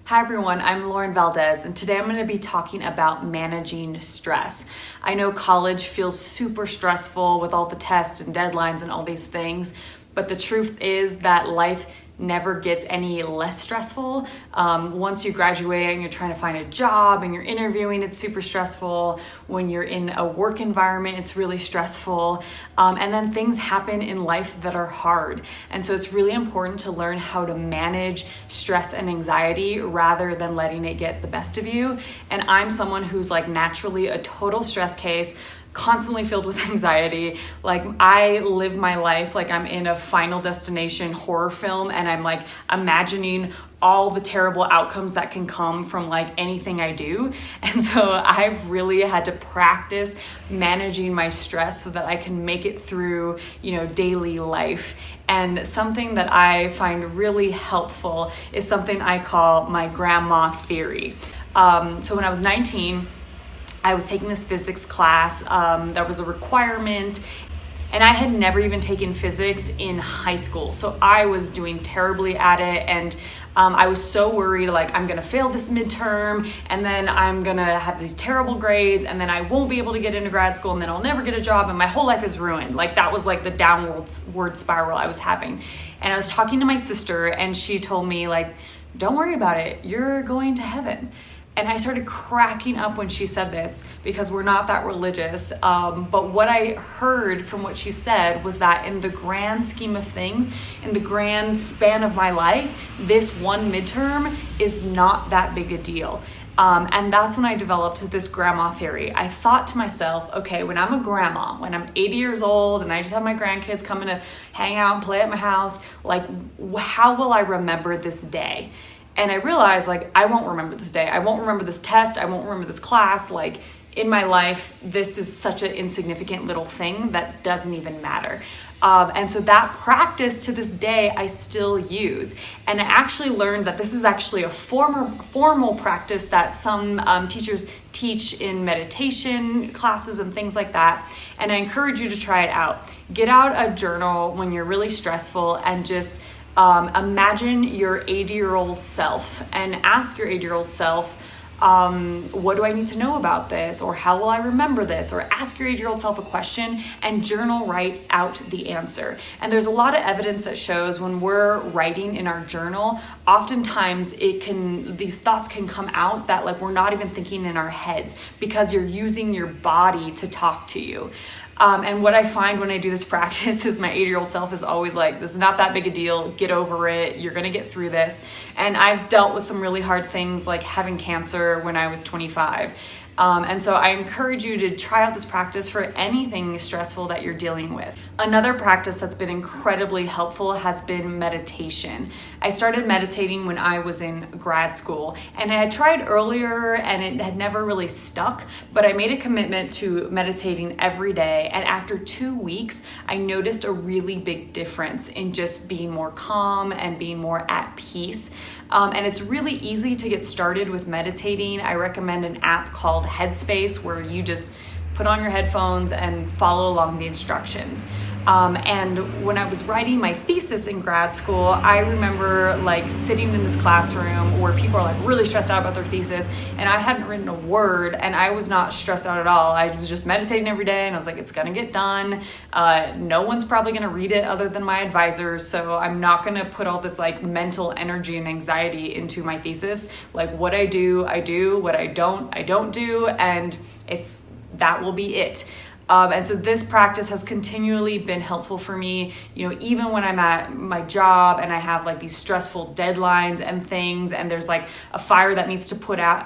Hi everyone, I'm Lauren Valdez, and today I'm going to be talking about managing stress. I know college feels super stressful with all the tests and deadlines and all these things, but the truth is that life never gets any less stressful. Once you graduate and you're trying to find a job and you're interviewing, it's super stressful. When you're in a work environment, it's really stressful. And then things happen in life that are hard. And so it's really important to learn how to manage stress and anxiety rather than letting it get the best of you. And I'm someone who's like naturally a total stress case, constantly filled with anxiety. Like I live my life like I'm in a Final Destination horror film and I'm like imagining all the terrible outcomes that can come from like anything I do. And so I've really had to practice managing my stress so that I can make it through, daily life. And something that I find really helpful is something I call my grandma theory. So when I was 19, I was taking this physics class that was a requirement, and I had never even taken physics in high school. So I was doing terribly at it, and I was so worried, like I'm gonna fail this midterm, and then I'm gonna have these terrible grades, and then I won't be able to get into grad school, and then I'll never get a job, and my whole life is ruined. Like that was like the downward spiral I was having. And I was talking to my sister, and she told me like, don't worry about it, you're going to heaven. And I started cracking up when she said this because we're not that religious. But what I heard from what she said was that in the grand scheme of things, in the grand span of my life, this one midterm is not that big a deal. And that's when I developed this grandma theory. I thought to myself, okay, when I'm a grandma, when I'm 80 years old and I just have my grandkids coming to hang out and play at my house, like how will I remember this day? And I realized like, I won't remember this day. I won't remember this test. I won't remember this class. Like in my life, this is such an insignificant little thing that doesn't even matter. And so that practice to this day, I still use. And I actually learned that this is actually a formal practice that some teachers teach in meditation classes and things like that. And I encourage you to try it out. Get out a journal when you're really stressful and just imagine your 80-year-old self and ask your 80-year-old self, what do I need to know about this? Or how will I remember this? Or ask your 80-year-old self a question and journal write out the answer. And there's a lot of evidence that shows when we're writing in our journal, oftentimes these thoughts can come out that like we're not even thinking in our heads because you're using your body to talk to you. And what I find when I do this practice is my 80-year-old self is always like, this is not that big a deal. Get over it. You're going to get through this. And I've dealt with some really hard things like having cancer when I was 25. And so I encourage you to try out this practice for anything stressful that you're dealing with. Another practice that's been incredibly helpful has been meditation. I started meditating when I was in grad school, and I had tried earlier and it had never really stuck, but I made a commitment to meditating every day. And after 2 weeks, I noticed a really big difference in just being more calm and being more at peace. And it's really easy to get started with meditating. I recommend an app called Headspace where you just put on your headphones and follow along the instructions. And when I was writing my thesis in grad school, I remember like sitting in this classroom where people are like really stressed out about their thesis, and I hadn't written a word, and I was not stressed out at all. I was just meditating every day, and I was like, it's gonna get done. No one's probably gonna read it other than my advisors, so I'm not gonna put all this like mental energy and anxiety into my thesis. Like what I do, what I don't do, and that will be it. And so this practice has continually been helpful for me, even when I'm at my job and I have like these stressful deadlines and things, and there's like a fire that needs to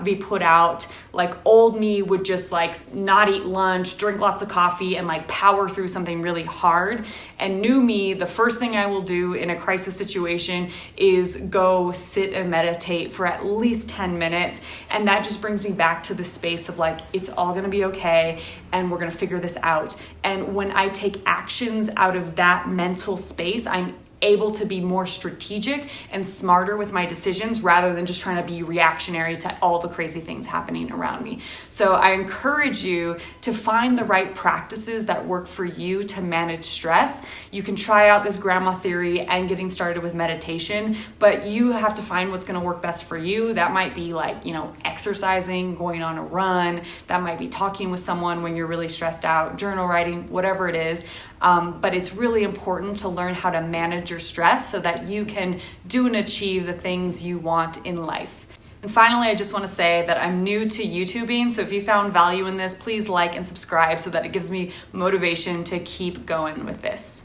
be put out. Like old me would just like not eat lunch, drink lots of coffee, and like power through something really hard. And new me, the first thing I will do in a crisis situation is go sit and meditate for at least 10 minutes. And that just brings me back to the space of like, it's all gonna be okay, and we're gonna figure this out. And when I take actions out of that mental space, I'm able to be more strategic and smarter with my decisions rather than just trying to be reactionary to all the crazy things happening around me. So I encourage you to find the right practices that work for you to manage stress. You can try out this grandma theory and getting started with meditation, but you have to find what's going to work best for you. That might be like, exercising, going on a run. That might be talking with someone when you're really stressed out, journal writing, whatever it is. But it's really important to learn how to manage your stress so that you can do and achieve the things you want in life. And finally, I just want to say that I'm new to YouTubing, so if you found value in this, please like and subscribe so that it gives me motivation to keep going with this.